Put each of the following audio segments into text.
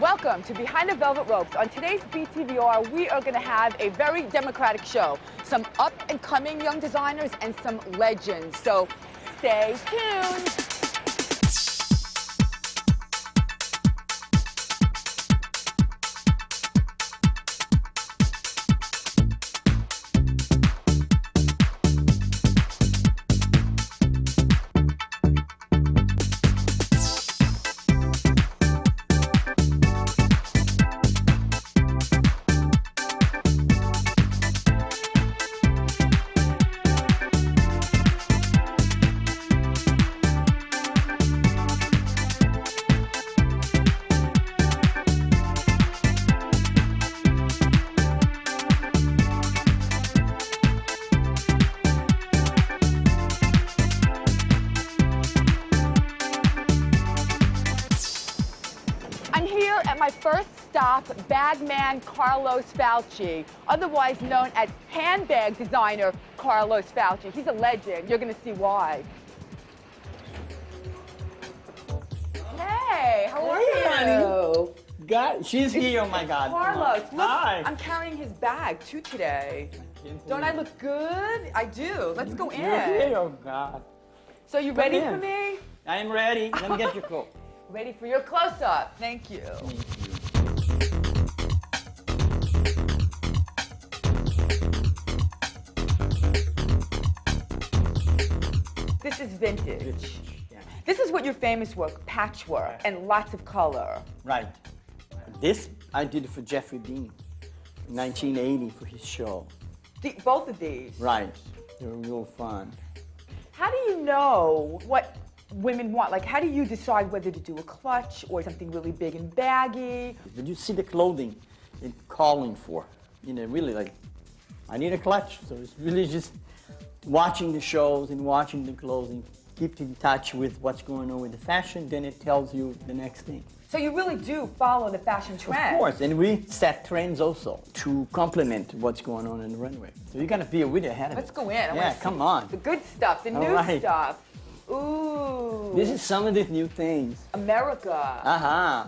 Welcome to Behind the Velvet Ropes. On today's Btvr, we are going to have a very democratic show. Some up-and-coming young designers and some legends. So stay tuned. I'm here at my first stop, bagman Carlos Fauci, otherwise known as handbag designer Carlos Fauci. He's a legend. You're going to see why. Hey, how are you? God, she's here, oh my God. Carlos, look, Hi. I'm carrying his bag too today. Don't I look good? I do. Let's go in. You're here, oh God. So you ready in. for me? I am ready. Let me get your coat. Ready for your close-up. Thank you. This is vintage. Yeah. This is what you're famous for, patchwork and lots of color. Right. This I did for Jeffrey Bean in 1980 for his show. Both of these. Right. They were real fun. How do you know what women want? Like, how do you decide whether to do a clutch or something really big and baggy? Did you see the clothing it's calling for? You know, really like, I need a clutch. So it's really just watching the shows and watching the clothing, keep in touch with what's going on with the fashion, then it tells you the next thing. So you really do follow the fashion trend. Of course, and we set trends also to complement what's going on in the runway. So you gotta be a bit ahead of Let's it. go in. I Yeah, wanna come see on. the good stuff, the All new right. stuff. Ooh. This is some of the new things. America. Uh-huh.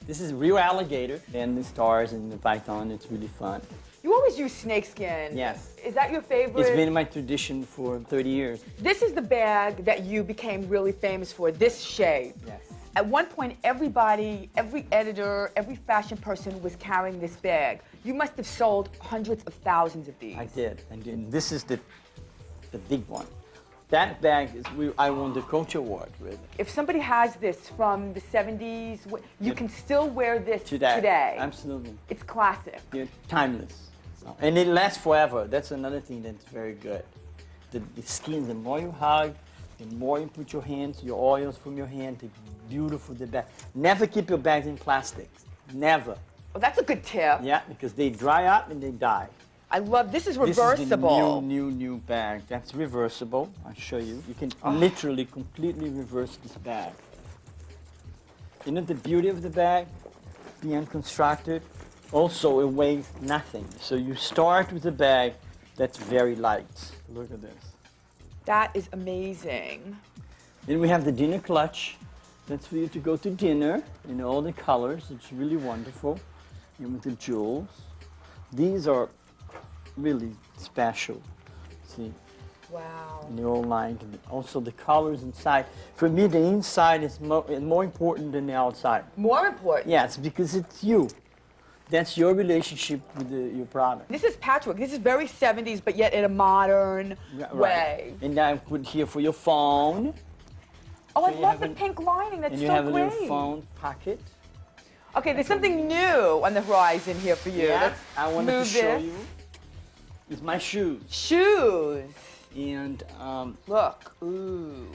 This is real alligator and the stars and the python. It's really fun. You always use snakeskin. Yes. Is that your favorite? It's been my tradition for 30 years. This is the bag that you became really famous for, this shape. Yes. At one point, everybody, every editor, every fashion person was carrying this bag. You must have sold hundreds of thousands of these. I did. And this is the big one. That bag is, I won the Coach Award with. If somebody has this from the 70s, you can still wear this today. Absolutely. It's classic. You're timeless. And it lasts forever. That's another thing that's very good. The skin, the more you hug, the more you put your hands, your oils from your hand, the beautiful the bag. Never keep your bags in plastics. Never. Well, that's a good tip. Yeah, because they dry up and they die. I love, this is reversible. This is the new bag. That's reversible. I'll show you. You can literally completely reverse this bag. You know the beauty of the bag? Being constructed. Also, it weighs nothing. So you start with a bag that's very light. Look at this. That is amazing. Then we have the dinner clutch. That's for you to go to dinner in all the colors. It's really wonderful. And with the jewels. These are really special. See? Wow. And they're all lined. And also the colors inside. For me, the inside is more important than the outside. More important. Yes, because it's you. That's your relationship with your product. This is patchwork. This is very 70s, but yet in a modern way. And I put here for your phone. Oh, So I you love have the an- pink lining. That's And you so have a great. little phone pocket. Okay, there's something new on the horizon here for you. Yeah, Let's I wanted to move show this. you. It's my shoes. Shoes. And Look. Ooh.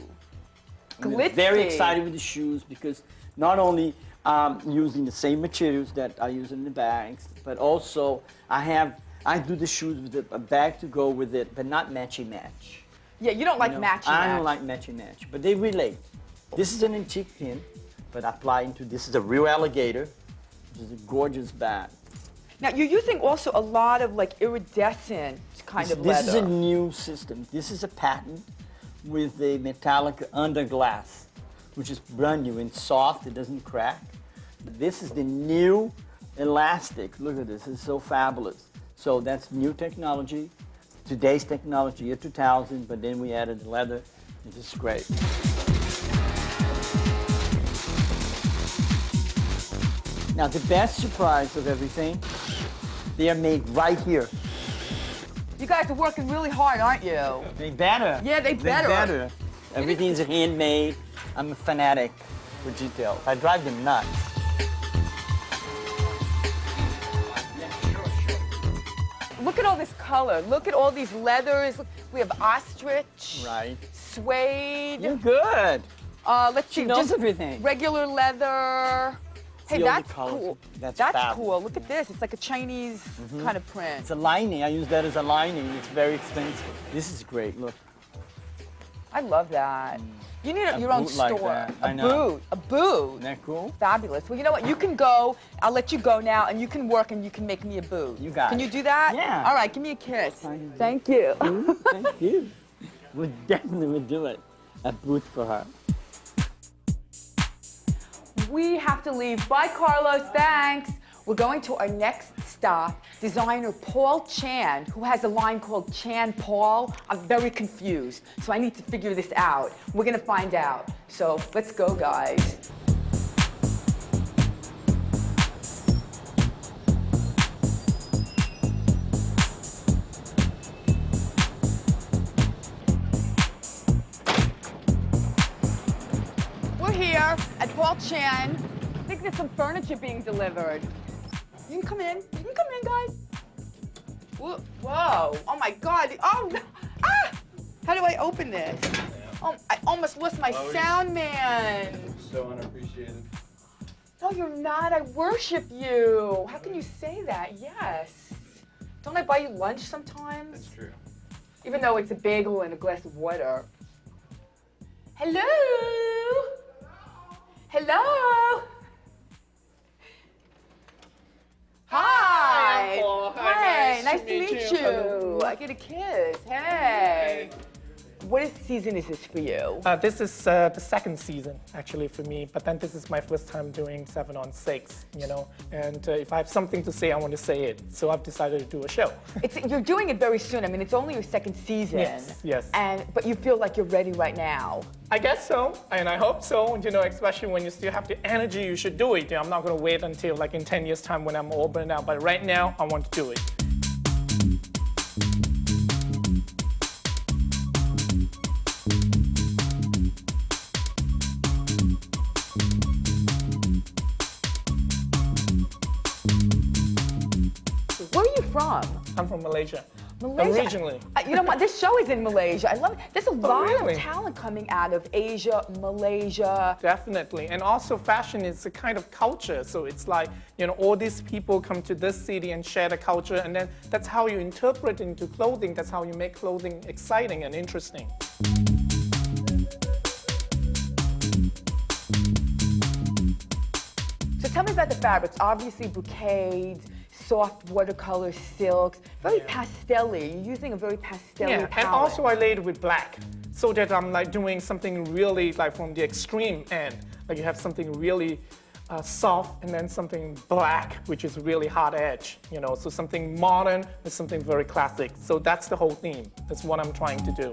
I'm Glitzy. very excited with the shoes because not only using the same materials that I use in the bags, but also I do the shoes with a bag to go with it, but not matchy match. Yeah, you don't like matching. I don't like matchy match, but they relate. This is an antique pin, but applying to this is a real alligator, which is a gorgeous bag. Now you're using also a lot of like iridescent kind of leather. This is a new system. This is a patent with a metallic under glass, which is brand new and soft. It doesn't crack. This is the new elastic. Look at this, it's so fabulous. So that's new technology, today's technology, year 2000, but then we added leather. This is great. Now the best surprise of everything, they are made right here. You guys are working really hard, aren't you? They better. Yeah, they better. Everything's handmade. I'm a fanatic for detail. I drive them nuts. Look at all this color. Look at all these leathers. We have ostrich, Right. suede. You're good. Let's see, She knows just everything. regular leather. Hey, the only that's colors. cool. That's That's fabulous. cool. Look at this. It's like a Chinese kind of print. It's a lining. I use that as a lining. It's very expensive. This is great. Look. I love that. You need your own boot like store. that. A I know. boot. A boot. Isn't that cool? Fabulous. Well, you know what? You can go. I'll let you go now, and you can work, and you can make me a boot. You got Can it. you do that? Yeah. All right. Give me a kiss. Fine. Thank you. Thank you. We definitely would do it. A boot for her. We have to leave. Bye, Carlos. Thanks. We're going to our next stop, designer Paul Chan, who has a line called Chan Paul. I'm very confused, so I need to figure this out. We're gonna find out. So let's go, guys. We're here at Paul Chan. I think there's some furniture being delivered. You can come in. You can come in, guys. Whoa. Oh, my God. Oh, no. Ah! How do I open this? Oh, I almost lost my sound man. So unappreciated. No, you're not. I worship you. How can you say that? Yes. Don't I buy you lunch sometimes? That's true. Even though it's a bagel and a glass of water. Hello? Hello? Hi. Paul. Hi, Hi. nice Nice to to meet meet you. you. Hello. I get a kiss. Hey. What season is this for you? This is the second season, actually, for me. But then this is my first time doing 7 on 6, you know. And if I have something to say, I want to say it. So I've decided to do a show. You're doing it very soon. I mean, it's only your second season. Yes. But you feel like you're ready right now. I guess so, and I hope so. You know, especially when you still have the energy, you should do it. You know, I'm not going to wait until like in 10 years' time when I'm all burned out. But right now, I want to do it. Where are you from? I'm from Malaysia. Malaysia. Originally. You know what? This show is in Malaysia. I love it. There's a lot really? of talent coming out of Asia, Malaysia. Definitely. And also fashion is a kind of culture. So it's like, you know, all these people come to this city and share the culture. And then that's how you interpret into clothing. That's how you make clothing exciting and interesting. So tell me about the fabrics. Obviously, brocades, soft watercolor silks, very pastel-y. You're using a very pastel-y Yeah, palette. and also I laid it with black. So that I'm like doing something really like from the extreme end. Like you have something really soft and then something black, which is really hard edge, you know. So something modern with something very classic. So that's the whole theme. That's what I'm trying to do.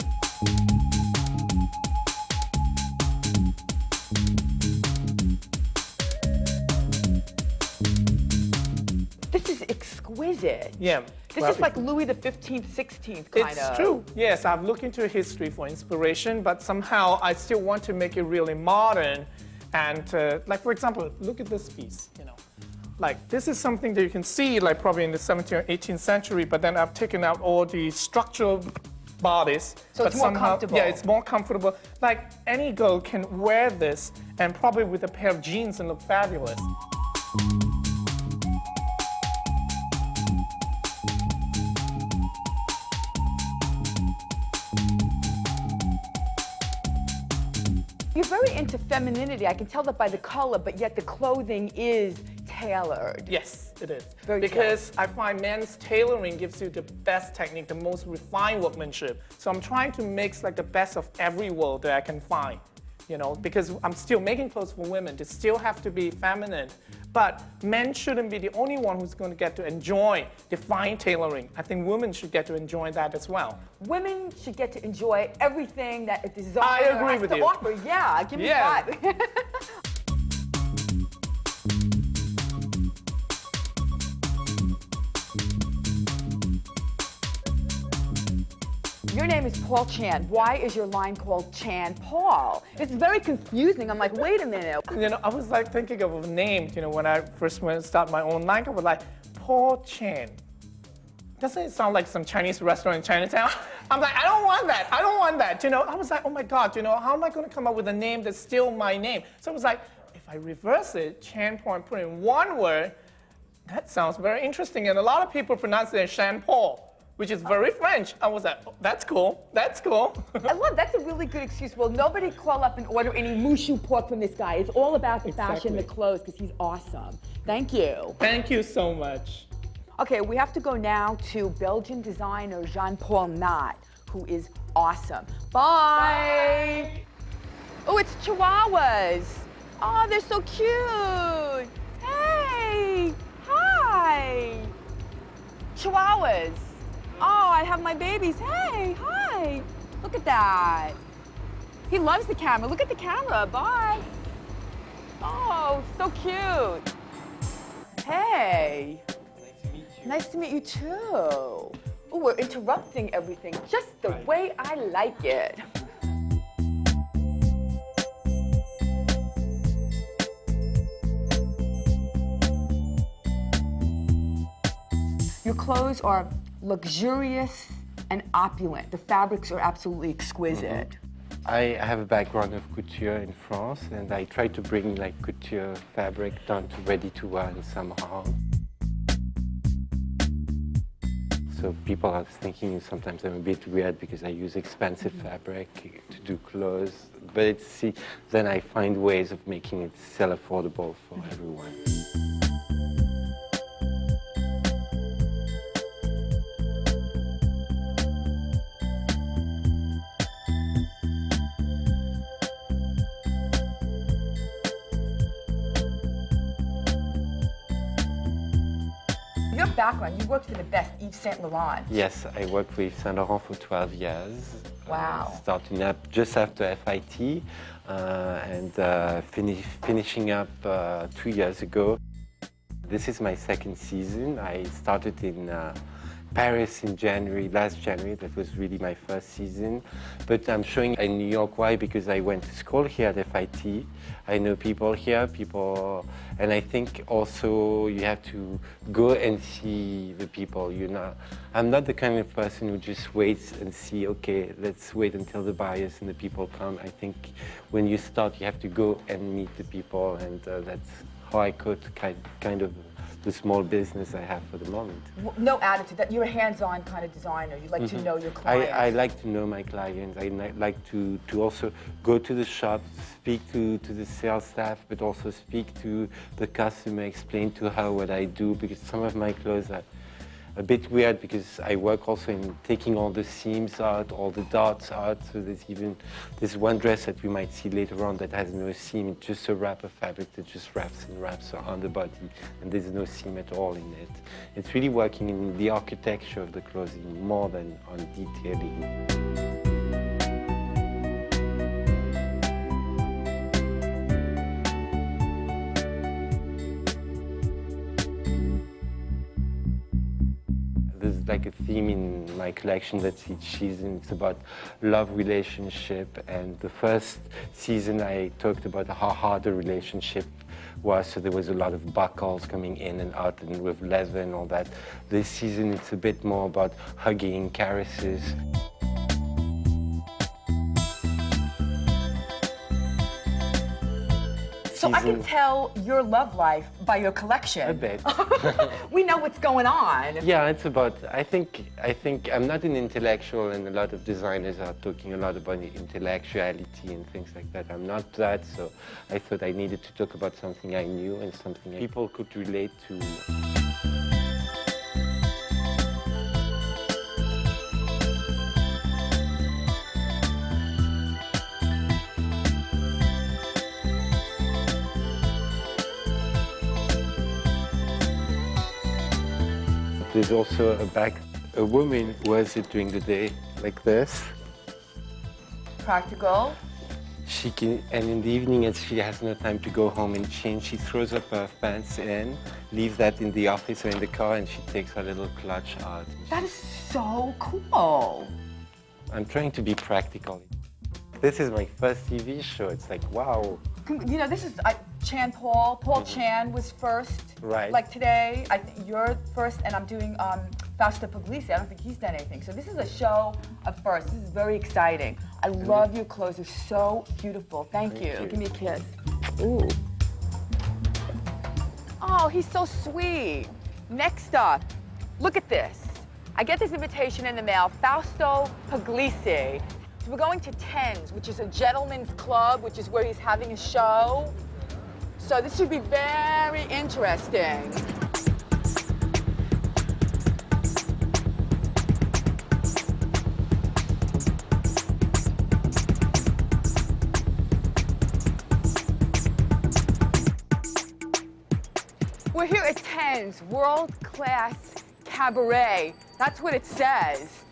This is exquisite. Yeah. This well, is like Louis the 15th, 16th kind of. It's true. Yes, I've looked into history for inspiration, but somehow I still want to make it really modern. And like, for example, look at this piece, you know. Like, this is something that you can see, like, probably in the 17th or 18th century, but then I've taken out all the structural bodies. So but it's more somehow, comfortable. Yeah, it's more comfortable. Like, any girl can wear this, and probably with a pair of jeans and look fabulous. You're very into femininity. I can tell that by the color, but yet the clothing is tailored. Yes, it is. Very because I find men's tailoring gives you the best technique, the most refined workmanship. So I'm trying to mix like the best of every world that I can find. you know, because I'm still making clothes for women. They still have to be feminine. But men shouldn't be the only one who's going to get to enjoy the fine tailoring. I think women should get to enjoy that as well. Women should get to enjoy everything that a designer I agree has with to you. offer. Yeah, give me Yeah. that. Your name is Paul Chan. Why is your line called Chan Paul? It's very confusing. I'm like, wait a minute. You know, I was like thinking of a name, you know, when I first went to start my own line, I was like, Paul Chan. Doesn't it sound like some Chinese restaurant in Chinatown? I'm like, I don't want that. I don't want that. You know, I was like, oh my God, you know, how am I going to come up with a name that's still my name? So I was like, if I reverse it, Chan Paul, and put in one word, that sounds very interesting. And a lot of people pronounce it as Shan Paul, which is very French. I was like, oh, that's cool. That's cool. I love that's a really good excuse. Well, nobody call up and order any mushu pork from this guy. It's all about the fashion, the clothes, because he's awesome. Thank you. Thank you so much. Okay, we have to go now to Belgian designer Jean-Paul Knott, who is awesome. Bye. Oh, it's Chihuahuas. Oh, they're so cute. Hey, hi. Chihuahuas. Oh, I have my babies. Hey, hi. Look at that. He loves the camera. Look at the camera. Bye. Oh, so cute. Hey. Nice to meet you too. Oh, we're interrupting everything just the way I like it. Your clothes are luxurious and opulent. The fabrics are absolutely exquisite. I have a background of couture in France, and I try to bring like couture fabric down to ready to wear somehow. So people are thinking sometimes I'm a bit weird because I use expensive fabric to do clothes, but then I find ways of making it still affordable for everyone. Your background, you worked for the best, Yves Saint Laurent. Yes, I worked with Saint Laurent for 12 years. Wow. Starting up just after FIT and finishing up 2 years ago. This is my second season. I started in Paris in last January. That was really my first season. But I'm showing in New York. Why? Because I went to school here at FIT. I know people here, and I think also you have to go and see the people. I'm not the kind of person who just waits and see, okay, let's wait until the buyers and the people come. I think when you start, you have to go and meet the people, and that's how I could kind of the small business I have for the moment. No attitude, that you're a hands-on kind of designer. You like to know your clients. I like to know my clients. I like to also go to the shop, speak to the sales staff, but also speak to the customer, explain to her what I do, because some of my clothes are a bit weird because I work also in taking all the seams out, all the dots out. So there's one dress that we might see later on that has no seam. It's just a wrap of fabric that just wraps on the body, and there's no seam at all in it. It's really working in the architecture of the clothing more than on detailing. There's like a theme in my collection that's each season. It's about love relationship, and the first season I talked about how hard the relationship was, so there was a lot of buckles coming in and out and with leather and all that. This season it's a bit more about hugging, caresses. So I can tell your love life by your collection. A bit. We know what's going on. Yeah, it's about, I think I'm not an intellectual, and a lot of designers are talking a lot about intellectuality and things like that. I'm not that, so I thought I needed to talk about something I knew and something people could relate to. There's also a woman who wears it during the day, like this. Practical. She can, and in the evening, as she has no time to go home and change, she throws up her pants in, leaves that in the office or in the car, and she takes her little clutch out. That is so cool. I'm trying to be practical. This is my first TV show. It's like, wow. You know, this is Chan Paul. Paul Chan was first. Right. Like today, you're first, and I'm doing Fausto Puglisi. I don't think he's done anything. So this is a show of first. This is very exciting. I love your clothes. They're so beautiful. Thank you. Give me a kiss. Ooh. Oh, he's so sweet. Next up, look at this. I get this invitation in the mail, Fausto Puglisi. So we're going to Tens, which is a gentleman's club, which is where he's having a show. So this should be very interesting. We're here at Tens, world-class cabaret. That's what it says.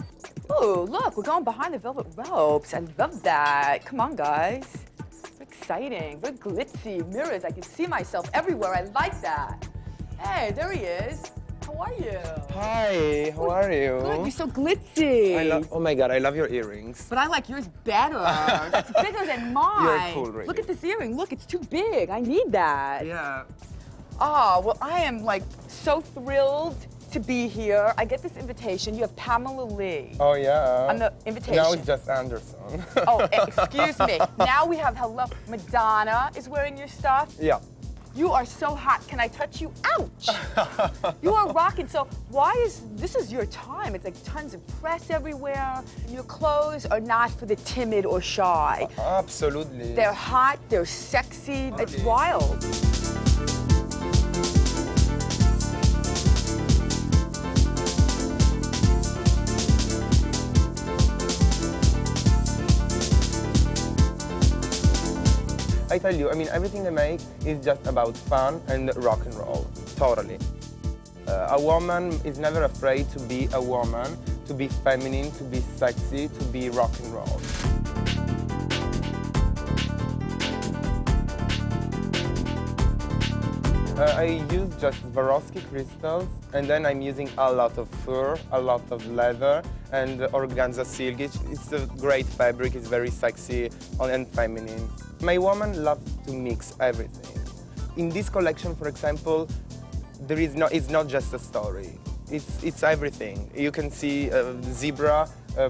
Ooh, look, we're going behind the velvet ropes. I love that. Come on, guys. Exciting, very glitzy, mirrors. I can see myself everywhere. I like that. Hey, there he is. How are you? Hi, how are you? Good, you're so glitzy. Oh my God, I love your earrings. But I like yours better. That's bigger than mine. You're cool, really. Look at this earring. Look, it's too big. I need that. Yeah. Oh, well, I am like so thrilled to be here. I get this invitation. You have Pamela Lee. Oh yeah. On the invitation. Now it's just Anderson. Oh, excuse me. Now we have hello. Madonna is wearing your stuff. Yeah. You are so hot. Can I touch you? Ouch! You are rocking. So this is your time. It's like tons of press everywhere. Your clothes are not for the timid or shy. Absolutely. They're hot, they're sexy. It's wild. I tell you, I mean, everything I make is just about fun and rock and roll, totally. A woman is never afraid to be a woman, to be feminine, to be sexy, to be rock and roll. I use just Swarovski crystals, and then I'm using a lot of fur, a lot of leather, and organza silk. It's a great fabric, it's very sexy and feminine. My woman loves to mix everything. In this collection, for example, it's not just a story. It's everything. You can see zebra,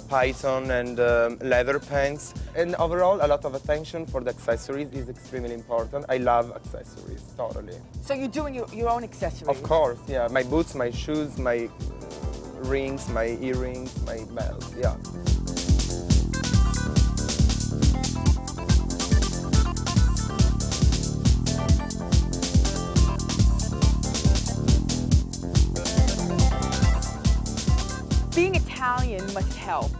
python, and leather pants. And overall, a lot of attention for the accessories is extremely important. I love accessories, totally. So you're doing your own accessories? Of course, yeah. My boots, my shoes, my rings, my earrings, my belts, yeah. Being Italian must help.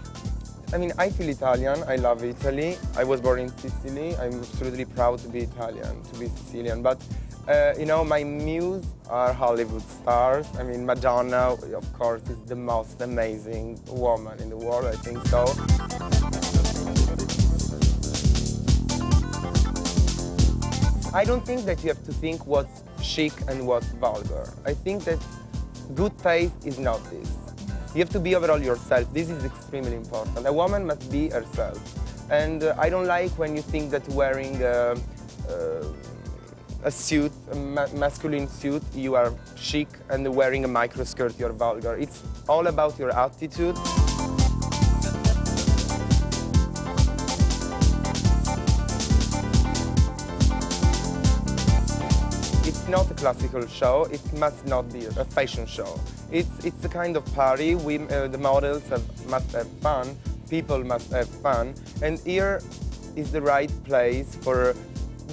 I mean, I feel Italian. I love Italy. I was born in Sicily. I'm absolutely proud to be Italian, to be Sicilian. But, you know, my muse are Hollywood stars. I mean, Madonna, of course, is the most amazing woman in the world, I think so. I don't think that you have to think what's chic and what's vulgar. I think that good taste is not this. You have to be overall yourself. This is extremely important. A woman must be herself. And I don't like when you think that wearing a suit, a masculine suit, you are chic, and wearing a microskirt, you're vulgar. It's all about your attitude. It's not a classical show. It must not be a fashion show. It's a kind of party. The models must have fun. People must have fun. And here is the right place for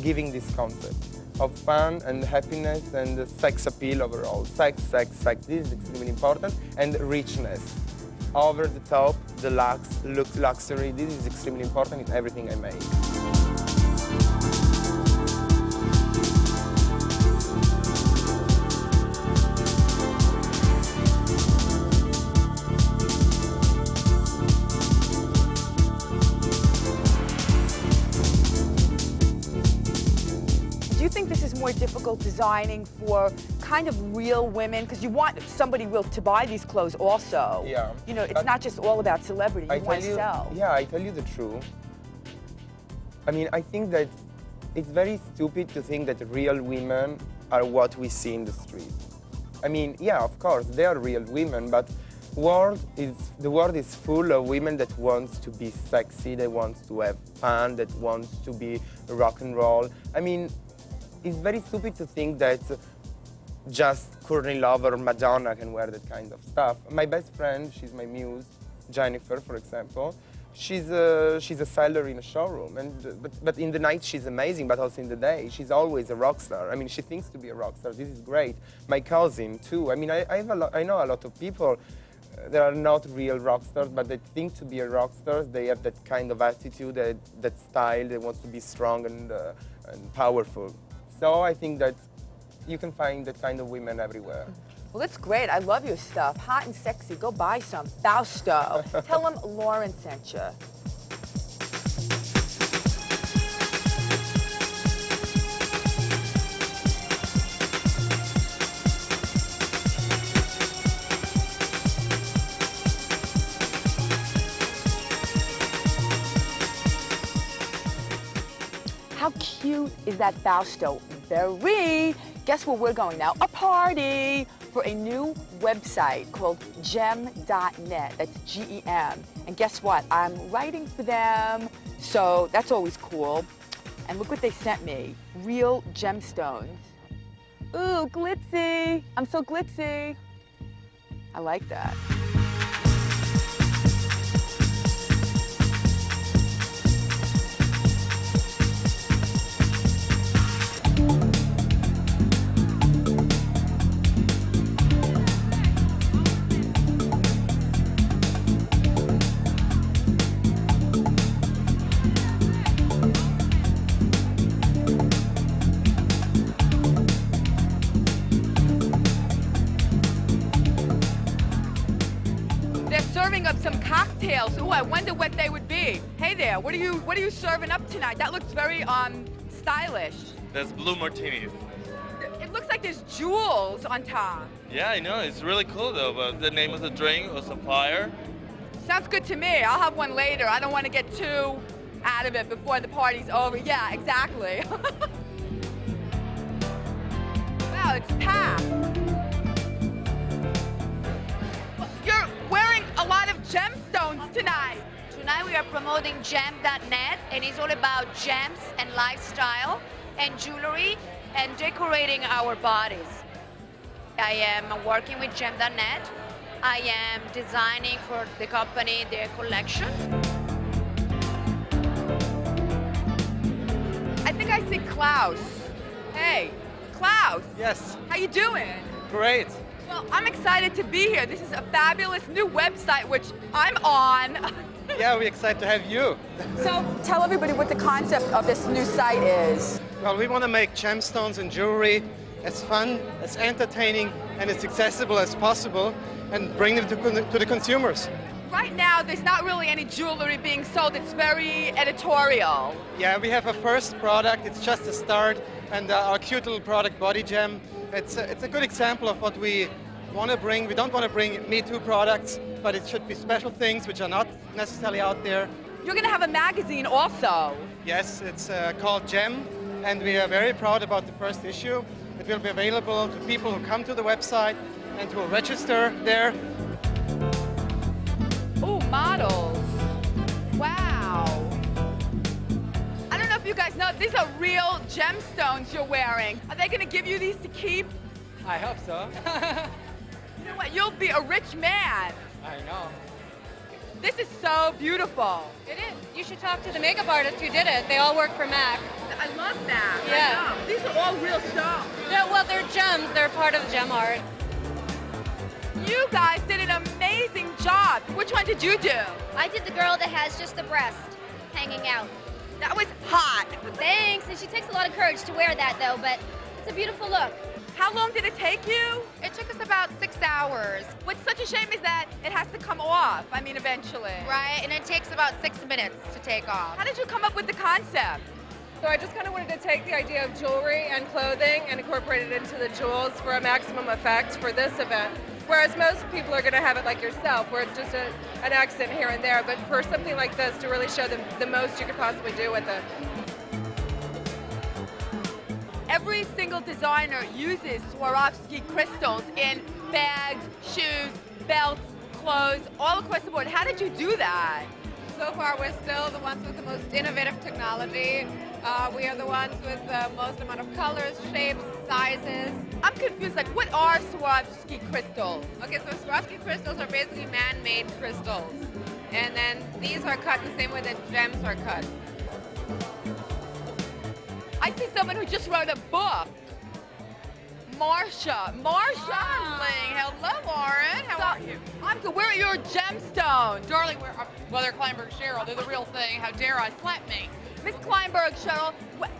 giving this concept of fun and happiness and sex appeal overall. Sex, sex, sex. This is extremely important. And richness. Over the top, deluxe, luxury. This is extremely important in everything I make. think this is more difficult designing for kind of real women? Because you want somebody real to buy these clothes also. Yeah. You know, it's But not just all about celebrity. You want to sell. Yeah, I tell you the truth. I mean, I think that it's very stupid to think that real women are what we see in the street. I mean, yeah, of course, they are real women, but the world is full of women that want to be sexy, that want to have fun, that want to be rock and roll. I mean, it's very stupid to think that just Courtney Love or Madonna can wear that kind of stuff. My best friend, she's my muse, Jennifer, for example. She's a seller in a showroom, but in the night she's amazing, but also in the day she's always a rock star. I mean, she thinks to be a rock star. This is great. My cousin too. I mean, I know a lot of people that are not real rock stars, but they think to be a rock stars. They have that kind of attitude, that style. They want to be strong and powerful. So I think that you can find that kind of women everywhere. Well, that's great. I love your stuff. Hot and sexy. Go buy some. Fausto. Tell him Lauren sent you. How cute is that Fausto? Very. Guess where we're going now? A party for a new website called gem.net. That's G-E-M. And guess what? I'm writing for them, so that's always cool. And look what they sent me. Real gemstones. Ooh, glitzy. I'm so glitzy. I like that. Serving up some cocktails. Ooh, I wonder what they would be. Hey there, what are you serving up tonight? That looks very stylish. That's blue martinis. It looks like there's jewels on top. Yeah, I know. It's really cool though. But the name of the drink was Sapphire. Sounds good to me. I'll have one later. I don't want to get too out of it before the party's over. Yeah, exactly. Wow, it's packed. You're wearing a lot of gemstones tonight. Tonight we are promoting gem.net, and it's all about gems and lifestyle and jewelry and decorating our bodies. I am working with gem.net. I am designing for the company their collection. I think I see Klaus. Hey, Klaus. Yes, How you doing? great. Well, I'm excited to be here. This is a fabulous new website, which I'm on. Yeah, we're excited to have you. So tell everybody what the concept of this new site is. Well, we want to make gemstones and jewelry as fun, as entertaining, and as accessible as possible, and bring them to the consumers. Right now, there's not really any jewelry being sold. It's very editorial. Yeah, we have a first product. It's just a start, and our cute little product, Body Gem. It's a good example of what we want to bring. We don't want to bring Me Too products, but it should be special things which are not necessarily out there. You're going to have a magazine also. Yes, it's called Gem, and we are very proud about the first issue. It will be available to people who come to the website and who will register there. Ooh, models. Wow. I don't know if you guys know, these are real gemstones you're wearing. Are they going to give you these to keep? I hope so. You know what? You'll be a rich man. I know. This is so beautiful. It is. You should talk to the makeup artists who did it. They all work for MAC. I love that. Yeah. I know. These are all real stones. Well, they're gems. They're part of gem art. You guys did an amazing job. Which one did you do? I did the girl that has just the breast hanging out. That was hot. Thanks, and she takes a lot of courage to wear that though, but it's a beautiful look. How long did it take you? It took us about 6 hours. What's such a shame is that it has to come off. I mean, eventually. Right, and it takes about 6 minutes to take off. How did you come up with the concept? So I just kind of wanted to take the idea of jewelry and clothing and incorporate it into the jewels for a maximum effect for this event. Whereas most people are going to have it like yourself, where it's just an accent here and there. But for something like this, to really show them the most you could possibly do with it. Every single designer uses Swarovski crystals in bags, shoes, belts, clothes, all across the board. How did you do that? So far, we're still the ones with the most innovative technology. We are the ones with the most amount of colors, shapes, sizes. I'm confused, like what are Swarovski crystals? Okay, so Swarovski crystals are basically man-made crystals. And then these are cut the same way that gems are cut. I see someone who just wrote a book. Marsha. Darling, hello, Lauren. How are you? I'm good. Where are your gemstones? Darling, well, they're Kleinberg Cheryl. They're the real thing. How dare I? Slap me. Miss Kleinberg, Cheryl,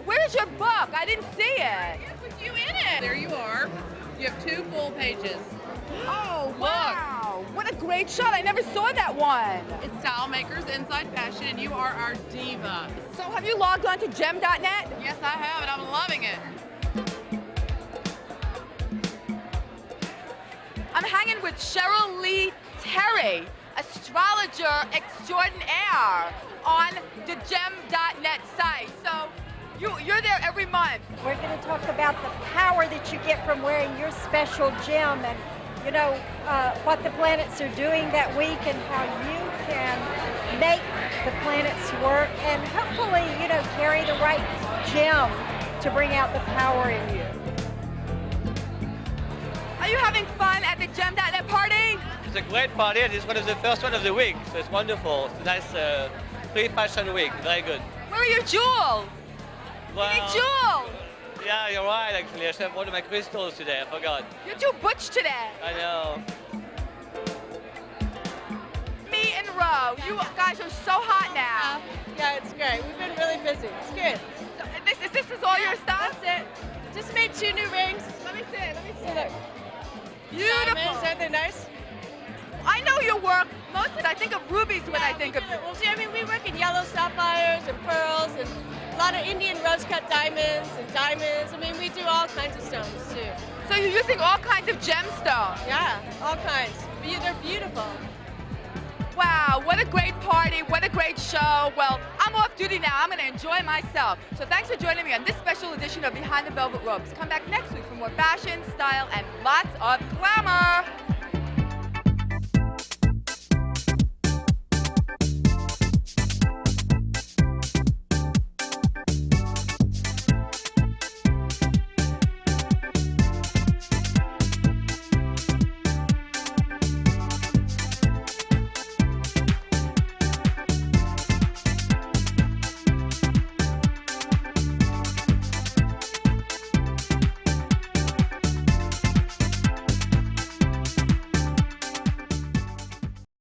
where's your book? I didn't see it. Yes, with you in it. There you are. You have 2 full pages. Oh, wow. What a great shot. I never saw that one. It's Style Makers Inside Fashion, and you are our diva. So have you logged on to gem.net? Yes, I have, and I'm loving it. I'm hanging with Cheryl Lee Terry, astrologer extraordinaire, on the gem.net site. So you're there every month. We're going to talk about the power that you get from wearing your special gem and, you know, what the planets are doing that week and how you can make the planets work and hopefully, you know, carry the right gem to bring out the power in you. Are you having fun at the gem.net party? It's a great party, and it's one of the first one of the week, so it's wonderful. It's a nice pre-fashion week, very good. Where are your jewels? Well, You need jewels. yeah, you're right, actually. I should have one of my crystals today, I forgot. You're too butch today. I know. Me and Ro, you guys are so hot now. Yeah, it's great. We've been really busy. It's good. So, this is all your stuff? That's it. Just made 2 new rings. Let me see. Look. Beautiful. Diamonds, aren't they nice? I know your work. Mostly I think of rubies when I think of you. Well, see, I mean, we work in yellow sapphires and pearls and a lot of Indian rose-cut diamonds and diamonds. I mean, we do all kinds of stones, too. So you're using all kinds of gemstones. Yeah, all kinds. They're beautiful. Wow, what a great party, what a great show. Well, I'm off duty now. I'm going to enjoy myself. So thanks for joining me on this special edition of Behind the Velvet Ropes. Come back next week for more fashion, style, and lots of glamour.